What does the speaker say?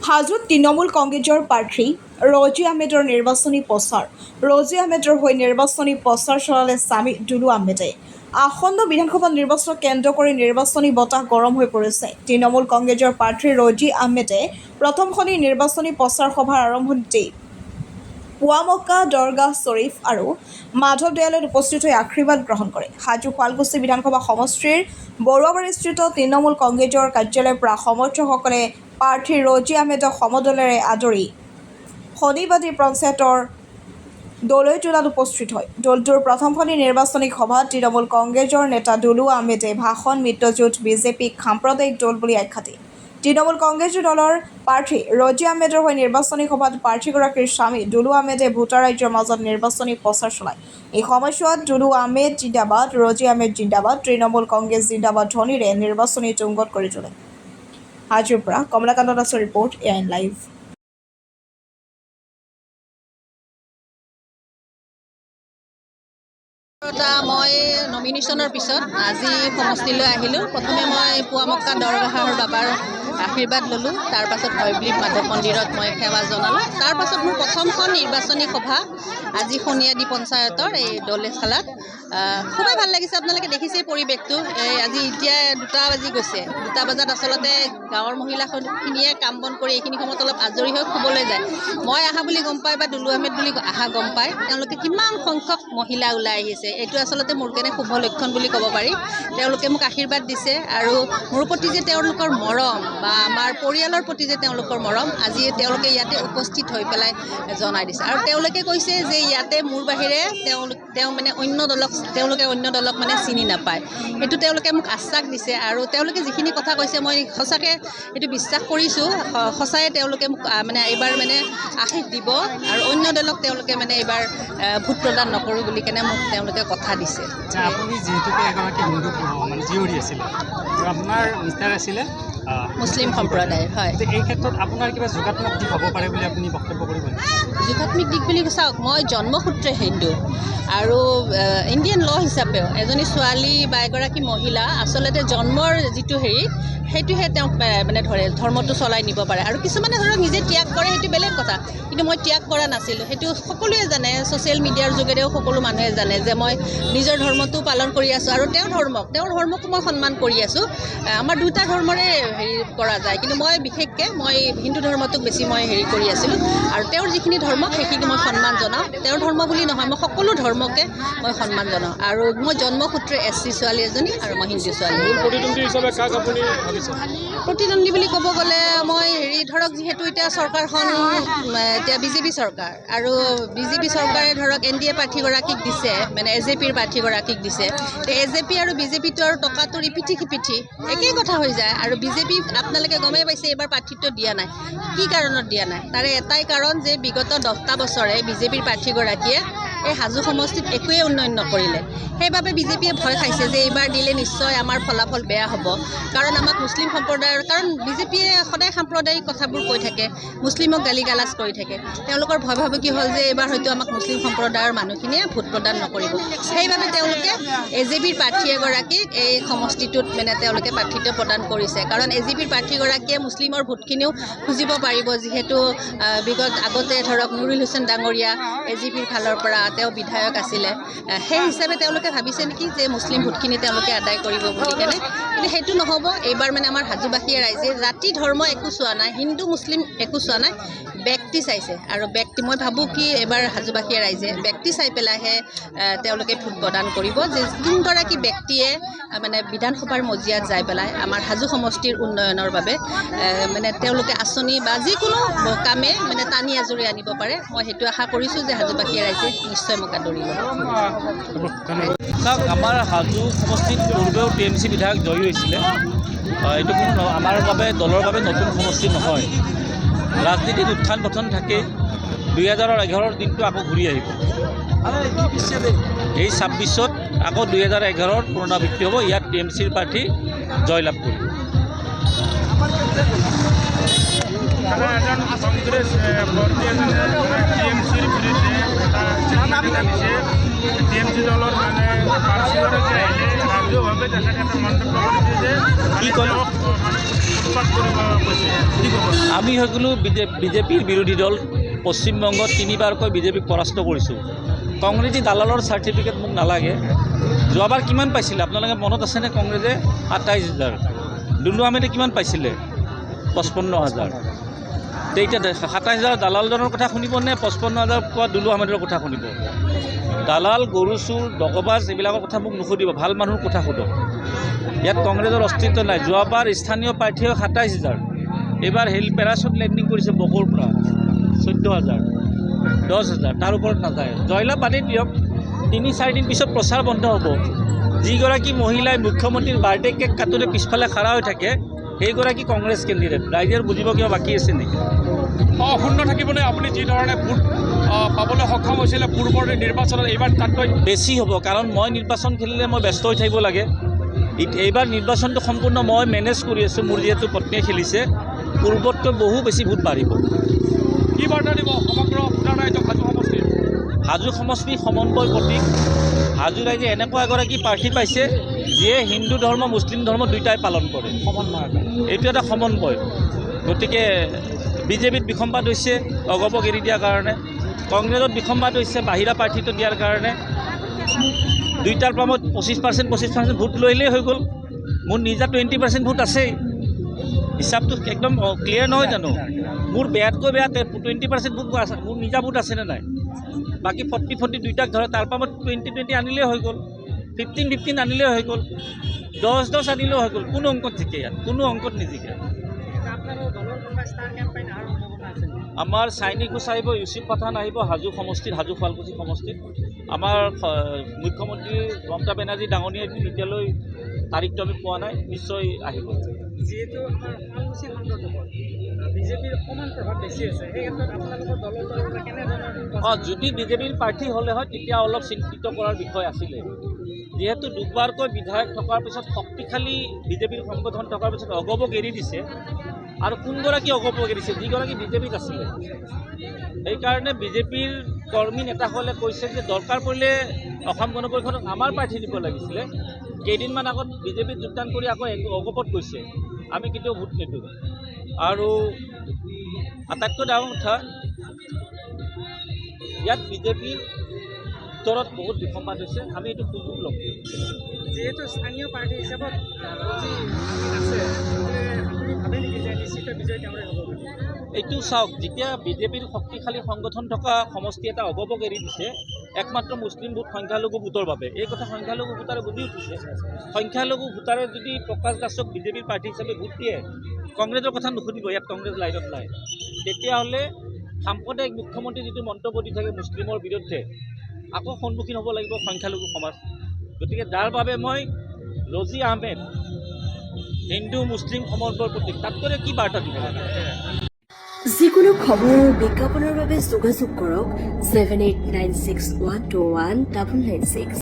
হাজোত তৃণমূল কংগ্ৰেছৰ প্ৰাৰ্থী ৰজি আহমেদৰ নিৰ্বাচনী প্ৰচাৰ। ৰজি আহমেদৰ হৈ নিৰ্বাচনী প্ৰচাৰ চলালে স্বামী দুলু আহমেদে। আসন্ন বিধানসভা নিৰ্বাচনক কেন্দ্ৰ কৰি নিৰ্বাচনী বতাহ গৰম হৈ পৰিছে। তৃণমূল কংগ্ৰেছৰ প্ৰাৰ্থী ৰজি আহমেদে প্ৰথমখনি নিৰ্বাচনী প্ৰচাৰ সভাৰ আৰম্ভণিতেই পুৱামক্কা দৰগাহ শ্বৰীফ আৰু মাধৱ দেৱালয়ত উপস্থিত হৈ আশীৰ্বাদ গ্ৰহণ কৰে। হাজো শুৱালকুছি বিধানসভা সমষ্টিৰ বৰুৱাবাৰীস্থিত তৃণমূল কংগ্ৰেছৰ কাৰ্যালয়ৰ পৰা সমৰ্থকসকলে প্ৰাৰ্থী ৰজি আহমেদক সমদলেৰে আদৰি শনিবাদী পঞ্চায়তৰ দলৈটোলাত উপস্থিত হয়। দলটোৰ প্ৰথমখনি নিৰ্বাচনী সভাত তৃণমূল কংগ্ৰেছৰ নেতা দুলু আহমেদে ভাষণ মিত্ৰজোঁট বিজেপিক সাম্প্ৰদায়িক দল বুলি আখ্যা দিয়ে। তৃণমূল কংগ্ৰেছ দলৰ প্ৰাৰ্থী ৰজি আহমেদৰ হৈ নিৰ্বাচনী সভাত প্ৰাৰ্থীগৰাকীৰ স্বামী দুলু আহমেদে ভোটাৰ ৰাইজৰ মাজত নিৰ্বাচনী প্ৰচাৰ চলায়। এই সময়ছোৱাত দুলু আহমেদ জিন্দাবাদ, ৰজি আহমেদ জিন্দাবাদ, তৃণমূল কংগ্ৰেছ জিন্দাবাদ ধ্বনিৰে নিৰ্বাচনী তুংগত কৰি তোলে। হাজোৰ পৰা কমলাকান্ত দাসৰ ৰিপৰ্ট, AIN লাইভ। মই নমিনেশ্যনৰ পিছত আজি সমষ্টিলৈ আহিলোঁ। প্ৰথমে মই পুৱামক্কা দৰগাহৰ বাবাৰ আশীৰ্বাদ ল'লোঁ। তাৰপাছত হয়গ্ৰীৱ মাধৱ মন্দিৰত মই সেৱা জনালোঁ। তাৰপাছত মোৰ প্ৰথমখন নিৰ্বাচনী সভা আজি সনিয়াদি পঞ্চায়তৰ এই দলেশালাত। খুবেই ভাল লাগিছে। আপোনালোকে দেখিছেই পৰিৱেশটো। আজি এতিয়া 2টা বাজি গৈছে। 2টা বজাত আচলতে গাঁৱৰ মহিলাখিনিয়ে কাম বন কৰি এইখিনি সময়ত অলপ আজৰি হৈ শুবলৈ যায়। মই আহা বুলি গম পাই বা দুলু আহমেদ বুলি আহা গম পাই তেওঁলোকে কিমান সংখ্যক মহিলা ওলাই আহিছে, এইটো আচলতে মোৰ কাৰণে শুভ লক্ষণ বুলি ক'ব পাৰি। তেওঁলোকে মোক আশীৰ্বাদ দিছে আৰু মোৰ প্ৰতি যে তেওঁলোকৰ মৰম বা আমাৰ পৰিয়ালৰ প্ৰতি যে তেওঁলোকৰ মৰম, আজি তেওঁলোকে ইয়াতে উপস্থিত হৈ পেলাই জনাই দিছে। আৰু তেওঁলোকে কৈছে যে ইয়াতে মোৰ বাহিৰে তেওঁ মানে তেওঁলোকে অন্য দলক মানে চিনি নাপায়। সেইটো তেওঁলোকে মোক আশ্বাস দিছে আৰু তেওঁলোকে যিখিনি কথা কৈছে মই সঁচাকৈ এইটো বিশ্বাস কৰিছোঁ। সঁচাই তেওঁলোকে মোক মানে এইবাৰ মানে আশীষ দিব আৰু অন্য দলক তেওঁলোকে মানে এইবাৰ ভোট প্ৰদান নকৰোঁ বুলি কেনে মোক তেওঁলোকে কথা দিছে। আপুনি যিহেতুকে এগৰাকী হিন্দু মানে জীয়ৰী আছিলে আৰু আপোনাৰ মিষ্টাৰ আছিলে মুছলিম সম্প্ৰদায়ৰ, হয়। এই ক্ষেত্ৰত আপোনাৰ কিবা যোগাত্মক দিশ হ'ব পাৰে বুলি আপুনি বক্তব্য কৰিব? যোগাত্মক দিশ বুলি চাওক, মই জন্মসূত্ৰে হিন্দু আৰু ইণ্ডিয়ান ল' হিচাপেও এজনী ছোৱালী বা এগৰাকী মহিলা আচলতে জন্মৰ যিটো সেইটোহে তেওঁক মানে ধৰ্মটো চলাই নিব পাৰে। আৰু কিছুমানে ধৰক নিজে ত্যাগ কৰে, সেইটো বেলেগ কথা, কিন্তু মই ত্যাগ কৰা নাছিলোঁ। সেইটো সকলোৱে জানে, ছ'চিয়েল মিডিয়াৰ যোগেৰেও সকলো মানুহে জানে যে মই নিজৰ ধৰ্মটো পালন কৰি আছোঁ আৰু তেওঁৰ ধৰ্মকো মই সন্মান কৰি আছোঁ। আমাৰ 2টা ধৰ্মৰে কৰা যায়, কিন্তু মই বিশেষকৈ মই হিন্দু ধৰ্মটোক বেছি মই কৰি আছিলোঁ আৰু তেওঁৰ যিখিনি ধৰ্ম সেইখিনি মই সন্মান জনাওঁ। তেওঁৰ ধৰ্ম বুলি নহয়, মই সকলো ধৰ্মকে মই সন্মান জনাওঁ। আৰু মই জন্মসূত্ৰে SC ছোৱালী এজনী আৰু মই হিন্দু ছোৱালী। প্ৰতিদ্বন্দ্বী হিচাপে কাক আপুনি ভাবিছে? প্ৰতিদ্বন্দ্বী বুলি ক'ব গ'লে মই ধৰক যিহেতু এতিয়া চৰকাৰখন এতিয়া বিজেপি চৰকাৰ আৰু বিজেপি চৰকাৰে ধৰক NDA প্ৰাৰ্থীগৰাকীক দিছে, মানে AJPৰ প্ৰাৰ্থীগৰাকীক দিছে। AJP আৰু বিজেপিটো আৰু টকাটোৰ ইপিঠি সিপিঠি একেই কথা হৈ যায়। আৰু বিজেপি আপোনালোকে গমেই পাইছে এইবাৰ প্ৰাৰ্থীত্ব দিয়া নাই। কি কাৰণত দিয়া নাই? তাৰে এটাই কাৰণ যে বিগত 10টা বছৰে বিজেপিৰ প্ৰাৰ্থীগৰাকীয়ে এই হাজো সমষ্টিত একোৱেই উন্নয়ন নকৰিলে। সেইবাবে বিজেপিয়ে ভয় খাইছে যে এইবাৰ দিলে নিশ্চয় আমাৰ ফলাফল বেয়া হ'ব। কাৰণ আমাক মুছলিম সম্প্ৰদায়ৰ, কাৰণ বিজেপিয়ে সদায় সাম্প্ৰদায়িক কথাবোৰ কৈ থাকে, মুছলিমক গালি গালাজ কৰি থাকে। তেওঁলোকৰ ভয় ভাবুকি হ'ল যে এইবাৰ হয়তো আমাক মুছলিম সম্প্ৰদায়ৰ মানুহখিনিয়ে ভোট প্ৰদান নকৰিব। সেইবাবে তেওঁলোকে AJPৰ প্ৰাৰ্থী এগৰাকীক এই সমষ্টিটোত মানে তেওঁলোকে প্ৰাৰ্থিত্ব প্ৰদান কৰিছে। কাৰণ AJPৰ প্ৰাৰ্থীগৰাকীয়ে মুছলিমৰ ভোটখিনিও খুজিব পাৰিব, যিহেতু আগতে ধৰক নুৰুল হুছেইন ডাঙৰীয়া AJPৰ ফালৰ পৰা তেওঁ বিধায়ক আছিলে। সেই হিচাপে তেওঁলোকে ভাবিছে নেকি যে মুছলিম ভোটখিনি তেওঁলোকে আদায় কৰিব বুলি কেনে, কিন্তু সেইটো নহ'ব। এইবাৰ মানে আমাৰ হাজোবাসীয়ে ৰাইজে জাতি ধৰ্ম একো চোৱা নাই, হিন্দু মুছলিম একো চোৱা নাই, ব্যক্তি চাইছে। আৰু মই ভাবোঁ কি এইবাৰ হাজোবাসীয়ে ৰাইজে ব্যক্তি চাই পেলাইহে তেওঁলোকে ভোট প্ৰদান কৰিব, যে কোনগৰাকী ব্যক্তিয়ে মানে বিধানসভাৰ মজিয়াত যাই পেলাই আমাৰ হাজো সমষ্টিৰ উন্নয়নৰ বাবে মানে তেওঁলোকে আঁচনি বা যিকোনো কামে মানে টানি আজৰি আনিব পাৰে। মই সেইটো আশা কৰিছোঁ যে হাজোবাসীয়ে ৰাইজে নিশ্চয় মোক আদৰিব। আমাৰ হাজো সমষ্টিত পূৰ্বেও TMC বিধায়ক জয়ী হৈছিলে। এইটো কোনো আমাৰ বাবে দলৰ বাবে নতুন সমষ্টি নহয়। ৰাজনীতিত উত্থান পতন থাকে। 2011 দিনটো আকৌ ঘূৰি আহিব। এই 26ত আকৌ 2011 পুনৰাবৃত্তি হ'ব। ইয়াত TMCৰ প্ৰাৰ্থী জয়লাভ কৰিব। এজন কংগ্ৰেছ TMCৰ বিৰুদ্ধে TMC দলৰ মানে প্ৰাৰ্থীগৰাকী আহিলে দলীয়ভাৱে তেখেতে এটা মন্তব্য কৰিছে যে কি ক'লে? উৎপাত কৰিব কৈছে, কি ক'ব? আমি হৈ গ'লোঁ বিজেপিৰ বিৰোধী দল। পশ্চিমবংগত 3বাৰকৈ বিজেপিক পৰাস্ত কৰিছোঁ। কংগ্ৰেছী দালালৰ চাৰ্টিফিকেট মোক নালাগে। যোৱাবাৰ কিমান পাইছিলে আপোনালোকে মনত আছেনে? কংগ্ৰেছে 27,000। দুলু আহমেদে কিমান পাইছিলে? 55,000। এতিয়া 27,000 দালালজনৰ কথা শুনিব নে 55,000 পোৱা দুলু আহমেদৰ কথা শুনিব? দালাল, গৰু চোৰ, দগবাজ এইবিলাকৰ কথা মোক নুসুধিব, ভাল মানুহৰ কথা সোধক। ইয়াত কংগ্ৰেছৰ অস্তিত্ব নাই। যোৱাবাৰ স্থানীয় প্ৰাৰ্থীয়ে 27,000। এইবাৰ পেৰাচুট লেণ্ডিং কৰিছে বকৰ পৰা 14,000, 10,000, তাৰ ওপৰত নাযায়। জয়লাভ বাদেই দিয়ক, 3-4 দিন পিছত প্ৰচাৰ বন্ধ হ'ব। যিগৰাকী মহিলাই মুখ্যমন্ত্ৰীৰ বাৰ্থডে কেক কাটোতে পিছফালে খাৰা হৈ থাকে সেইগৰাকী কংগ্ৰেছ কেণ্ডিডেট। ৰাইজে বুজিব কিবা বাকী আছে নেকি? অশূন্য থাকিবনে? আপুনি যি ধৰণে ভোট পাবলৈ সক্ষম হৈছিলে পূৰ্বৰ নিৰ্বাচনত, এইবাৰ তাতকৈ বেছি হ'ব, কাৰণ মই নিৰ্বাচন খেলিলে মই ব্যস্ত হৈ থাকিব লাগে। এইবাৰ নিৰ্বাচনটো সম্পূৰ্ণ মই মেনেজ কৰি আছোঁ। মোৰ যিহেতু পত্নীয়ে খেলিছে, পূৰ্বতকৈ বহু বেছি ভোট বাঢ়িব। কি বাৰ্তা দিব সমগ্ৰ ভোটাৰ ৰাইজক হাজো সমষ্টিৰ? হাজো সমষ্টিৰ সমন্বয় প্ৰতীক। হাজো ৰাইজে এনেকুৱা এগৰাকী প্ৰাৰ্থী পাইছে যিয়ে হিন্দু ধৰ্ম, মুছলিম ধৰ্ম দুয়োটাই পালন কৰে। এইটো এটা সমন্বয়। গতিকে বিজেপিত বিসম্বাদ হৈছে অগপক এৰি দিয়াৰ কাৰণে, কংগ্ৰেছত বিসম্বাদ হৈছে বাহিৰা প্ৰাৰ্থীটো দিয়াৰ কাৰণে। দুইটাৰ পৰা মই 25% ভোট লৈলেই হৈ গ'ল। মোৰ নিজা 20% ভোট আছেই। হিচাপটো একদম ক্লিয়াৰ নহয় জানো? মোৰ বেয়াতকৈ বেয়া 20% ভোট আছে, মোৰ নিজা ভোট আছেনে নাই? বাকী 40 দুইটাক ধৰে, তাৰ পৰা মই 20 আনিলেই হৈ গ'ল, 15 আনিলেই হৈ গ'ল, 10 আনিলেও হৈ গ'ল। কোনো অংকত জিকে, ইয়াত কোনো অংকত নিজিকে। আমাৰ চাইনিক ঘোষ আহিব, ইউচুফ পাঠান আহিব হাজো সমষ্টিত, হাজো শুৱালকুছি সমষ্টিত। আমাৰ মুখ্যমন্ত্ৰী মমতা বেনাৰ্জী ডাঙৰীয়াই এতিয়ালৈ তাৰিখটো আমি পোৱা নাই, নিশ্চয় আহিব। যিহেতু আমাৰ শুৱালকুছি মণ্ডলত বিজেপিৰ অকণমান প্ৰভাৱ বেছি আছে, সেই ক্ষেত্ৰত আপোনালোকৰ দলৰ পৰা কেনেধৰণৰ? যদি বিজেপিৰ প্ৰাৰ্থী হ'লে হয় তেতিয়া অলপ চিন্তিত কৰাৰ বিষয় আছিলে। যিহেতু দুবাৰকৈ বিধায়ক থকাৰ পিছত, শক্তিশালী বিজেপিৰ সংগঠন থকাৰ পিছত অগপক এৰি দিছে। আৰু কোনগৰাকী অগপক এৰিছে? যিগৰাকী বিজেপিত আছিলে। সেইকাৰণে বিজেপিৰ কৰ্মী নেতাসকলে কৈছে যে দৰকাৰ পৰিলে অসম গণ পৰিষদক আমাৰ প্ৰাৰ্থী দিব লাগিছিলে। কেইদিনমান আগত বিজেপিত যোগদান কৰি আকৌ অগপত গৈছে, আমি কেতিয়াও ভোট নিদিওঁ। আৰু আটাইতকৈ ডাঙৰ কথা, ইয়াত বিজেপিৰ ভিতৰত বহুত বিসম্বাদ হৈছে। আমি এইটো সুযোগ ল'ম। যিহেতু স্থানীয় প্ৰাৰ্থী হিচাপত আছে, আপুনি ভাবে নেকি যে নিশ্চিত বিজয় তেওঁৰে হ'ব? এইটো চাওক, যেতিয়া বিজেপিৰ শক্তিশালী সংগঠন থকা সমষ্টি এটা অগপক এৰি দিছে একমাত্ৰ মুছলিম ভোট, সংখ্যালঘু ভোটৰ বাবে, এই কথা সংখ্যালঘু ভোটাৰে বুজি উঠিছে। সংখ্যালঘু ভোটাৰে যদি প্ৰকাশ দাসক বিজেপিৰ প্ৰাৰ্থী হিচাপে ভোট দিয়ে, কংগ্ৰেছৰ কথা নুসুধিব, ইয়াত কংগ্ৰেছ লাইনত নাই। তেতিয়াহ'লে সাম্প্ৰদায়িক মুখ্যমন্ত্ৰী যিটো মন্তব্য দি থাকে মুছলিমৰ বিৰুদ্ধে, আকৌ সন্মুখীন হ'ব লাগিব সংখ্যালঘু সমাজ। গতিকে যাৰ বাবে মই ৰজি আহমেদ হিন্দু মুছলিম সমন্বয়ৰ প্ৰতীক, তাতকৈ কি বাৰ্তা দিব লাগে? যিকোনো খবৰ আৰু বিজ্ঞাপনৰ বাবে যোগাযোগ কৰক 7896121996।